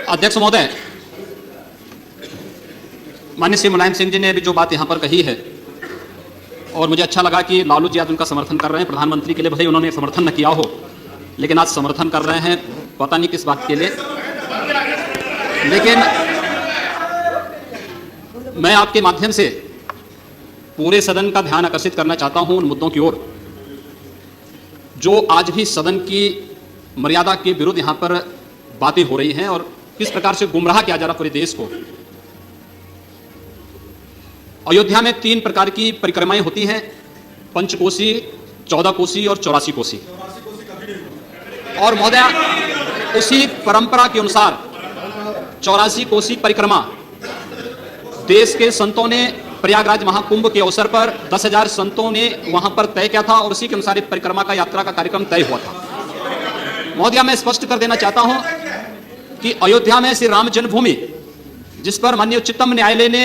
अध्यक्ष महोदय, माननीय श्री मुलायम सिंह जी ने अभी जो बात यहाँ पर कही है, और मुझे अच्छा लगा कि लालू जी आज उनका समर्थन कर रहे हैं। प्रधानमंत्री के लिए भले उन्होंने समर्थन न किया हो, लेकिन आज समर्थन कर रहे हैं, पता नहीं किस बात के लिए। लेकिन मैं आपके माध्यम से पूरे सदन का ध्यान आकर्षित करना चाहता हूं उन मुद्दों की ओर जो आज भी सदन की मर्यादा के विरुद्ध यहां पर बातें हो रही हैं और किस प्रकार से गुमराह किया जा रहा पूरे देश को। अयोध्या में 3 प्रकार की परिक्रमाएं होती हैं, पंचकोसी, 14 कोसी और 84 कोसी। और महोदय, उसी परंपरा के अनुसार 84 कोसी परिक्रमा देश के संतों ने प्रयागराज महाकुंभ के अवसर पर 10,000 संतों ने वहां पर तय किया था और उसी के अनुसार परिक्रमा का यात्रा का कार्यक्रम तय हुआ था। महोदय, मैं स्पष्ट कर देना चाहता हूं कि अयोध्या में श्री राम जन्मभूमि, जिस पर माननीय उच्चतम न्यायालय ने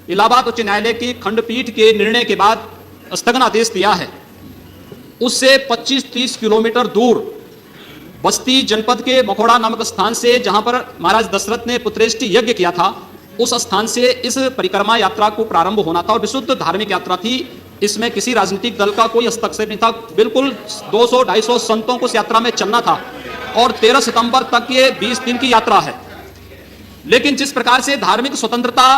इलाहाबाद उच्च न्यायालय की खंडपीठ के निर्णय के बाद स्थगन आदेश दिया है, उससे 25-30 किलोमीटर दूर बस्ती जनपद के मखौड़ा नामक स्थान से, जहां पर महाराज दशरथ ने पुत्रेष्टि यज्ञ किया था, उस स्थान से इस परिक्रमा यात्रा को प्रारंभ होना था और विशुद्ध धार्मिक यात्रा थी। इसमें किसी राजनीतिक दल का कोई हस्तक्षेप नहीं था। बिल्कुल 200-250 संतों को इस यात्रा में चलना था और 13 सितंबर तक ये 20 दिन की यात्रा है। लेकिन जिस प्रकार से धार्मिक स्वतंत्रता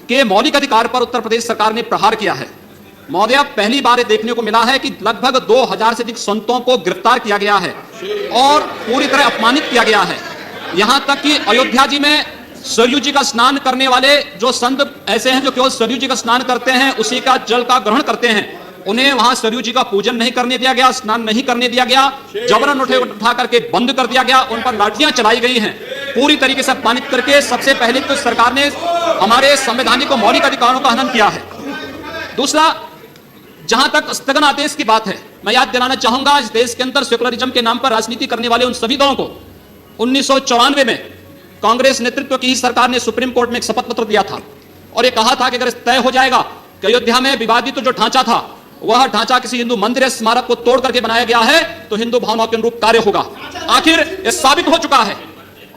के मौलिक अधिकार पर उत्तर प्रदेश सरकार ने प्रहार किया है, महोदय, पहली बार देखने को मिला है कि लगभग 2000 से अधिक संतों को गिरफ्तार किया गया है और पूरी तरह अपमानित किया गया है। यहां तक कि अयोध्या जी में सरयू जी का स्नान करने वाले जो संत ऐसे हैं जो केवल सरयू जी का स्नान करते हैं, उसी का जल का ग्रहण करते हैं, उन्हें वहां सरयू जी का पूजन नहीं करने दिया गया, स्नान नहीं करने दिया गया, जबरन उठा करके बंद कर दिया गया, उन पर लाठियां चलाई गई हैं, पूरी तरीके से अपमानित करके। सबसे पहले तो सरकार ने हमारे संवैधानिक और मौलिक अधिकारों का हनन किया है। दूसरा, जहां तक स्थगन आदेश की बात है, मैं याद दिलाना चाहूंगा इस देश के अंदर सेकुलरिज्म के नाम पर राजनीति करने वाले उन सभी दलों को 1994 में कांग्रेस नेतृत्व की सरकार ने सुप्रीम कोर्ट में एक शपथ पत्र दिया था और यह कहा था कि अगर तय हो जाएगा कि अयोध्या में विवादित जो ढांचा था, वह ढांचा किसी हिंदू मंदिर या स्मारक को तोड़ करके बनाया गया है, तो हिंदू भावनाओं के अनुरूप कार्य होगा। आखिर यह साबित हो चुका है।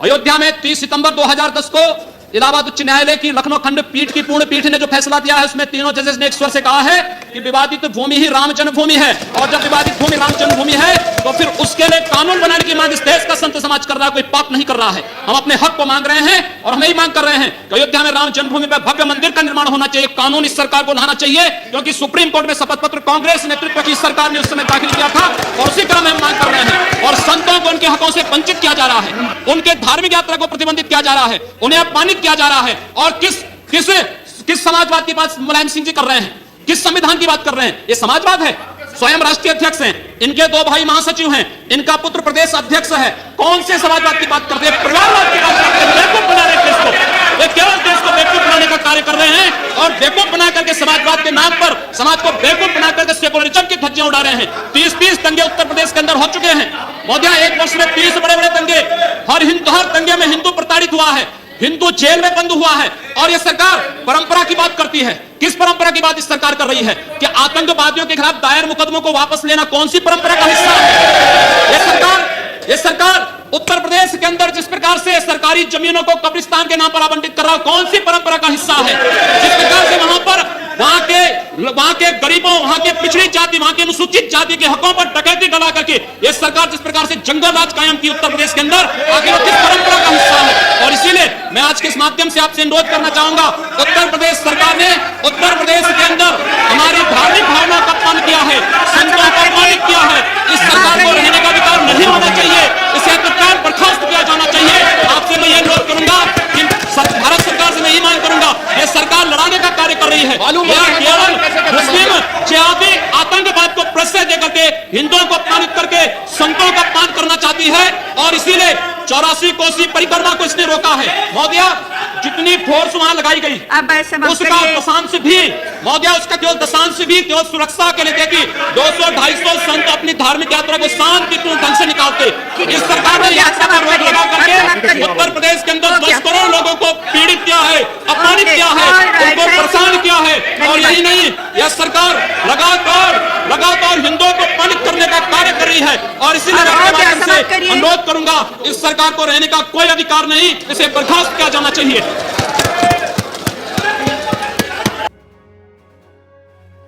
अयोध्या में 30 सितंबर 2010 को इलाहाबाद उच्च न्यायालय की लखनऊ खंडपीठ की पूर्ण पीठ ने जो फैसला दिया है, उसमें तीनों जजेस ने एक स्वर से कहा है कि विवादित भूमि ही राम जन्मभूमि है, और जब विवादित भूमि राम जन्मभूमि है तो फिर उसके लिए कानून बनाने की मांग इस देश का संत समाज कर रहा है, कोई पाप नहीं कर रहा है। हम अपने हक को मांग रहे हैं और हम यही मांग कर रहे हैं कि अयोध्या में राम जन्मभूमि पर भव्य मंदिर का निर्माण होना चाहिए। कानून इस सरकार को लाना चाहिए, क्योंकि सुप्रीम कोर्ट में शपथ पत्र कांग्रेस नेतृत्व की सरकार ने उस समय दाखिल किया था और उसी क्रम में हम मांग कर रहे हैं। और संतों को उनके हकों से वंचित किया जा रहा है, उनके धार्मिक यात्रा को प्रतिबंधित किया जा रहा है, उन्हें अपमानित किया जा रहा है। और किस समाजवाद की बात मुलायम सिंह जी कर रहे हैं, किस संविधान की बात कर रहे हैं? ये समाजवाद है। स्वयं राष्ट्रीय अध्यक्ष हैं, इनके 2 भाई महासचिव हैं, इनका पुत्र प्रदेश अध्यक्ष है। कौन से समाजवाद की बात करते हैं? परिवारवाद की बात करते हैं। बेवकूफ बना रहे हैं देश को, वे केवल देश को बेवकूफ बनाने का कार्य कर रहे हैं और बेवकूफ बना करके समाजवाद के नाम पर समाज को बेवकूफ बना करके सेकुलरिज्म की धज्जियां उड़ा रहे हैं। 30 दंगे उत्तर प्रदेश के अंदर हो चुके हैं। मोदी, 1 वर्ष में 30 बड़े-बड़े दंगे, हर दंगे में हिंदू प्रताड़ित हुआ है, हिंदू जेल में बंद हुआ है। और यह सरकार परंपरा की बात करती है। किस परंपरा की बात इस सरकार कर रही है कि आतंकवादियों के खिलाफ दायर मुकदमों को वापस लेना कौन सी परंपरा का हिस्सा है? यह सरकार उत्तर प्रदेश के अंदर जिस प्रकार से सरकारी जमीनों को कब्रिस्तान के नाम पर आवंटित कर रहा है, कौन सी परंपरा का हिस्सा है? जिस प्रकार से वहां के गरीबों, वहां के पिछड़ी जाति, वहां के अनुसूचित जाति के हकों पर डकैती डला करके यह सरकार जिस प्रकार से जंगल राज कायम की उत्तर प्रदेश के अंदर, आखिर किस परंपरा का हिस्सा है? और इसीलिए मैं आज के इस माध्यम से आपसे अनुरोध करना चाहूंगा, उत्तर प्रदेश सरकार ने उत्तर प्रदेश के अंदर हमारी धार्मिक भावना का अपमान किया है, संतों को अपमानित किया है। इस सरकार को रहने का अधिकार नहीं होना चाहिए, इसे तत्काल बर्खास्त किया जाना चाहिए। आपसे मैं यह अनुरोध करूंगा कि भारत सरकार से मैं यही मांग करूंगा, यह सरकार लड़ाने का कार्य कर रही है, केवल मुस्लिम जिहादी आतंकवाद को प्रश्रय देकर के हिंदुओं को अपमानित करके संतों का अपमान करना चाहती है और इसीलिए 84 कोसी परिक्रमा को इसने रोका है। महोदया, जितनी फोर्स वहां लगाई गई उसका दशांश भी, महोदया, उसका केवल दशांश भी केवल सुरक्षा के लिए देखी 200-250 संत अपनी धार्मिक यात्रा को शांतिपूर्ण ढंग से निकालते। इस सरकार ने यात्रा पर रोक लगा करके उत्तर प्रदेश के अंदर 10 करोड़ लोगों को पीड़ित किया है, अपमानित किया है, उनको परेशान किया है। और यही नहीं, यह सरकार लगातार हिंदुओं को अपमानित करने का कार्य कर रही है और इसीलिए मैं अपने माध्यम से अनुरोध करूंगा, इस सरकार को रहने का कोई अधिकार नहीं, इसे बर्खास्त किया जाना चाहिए।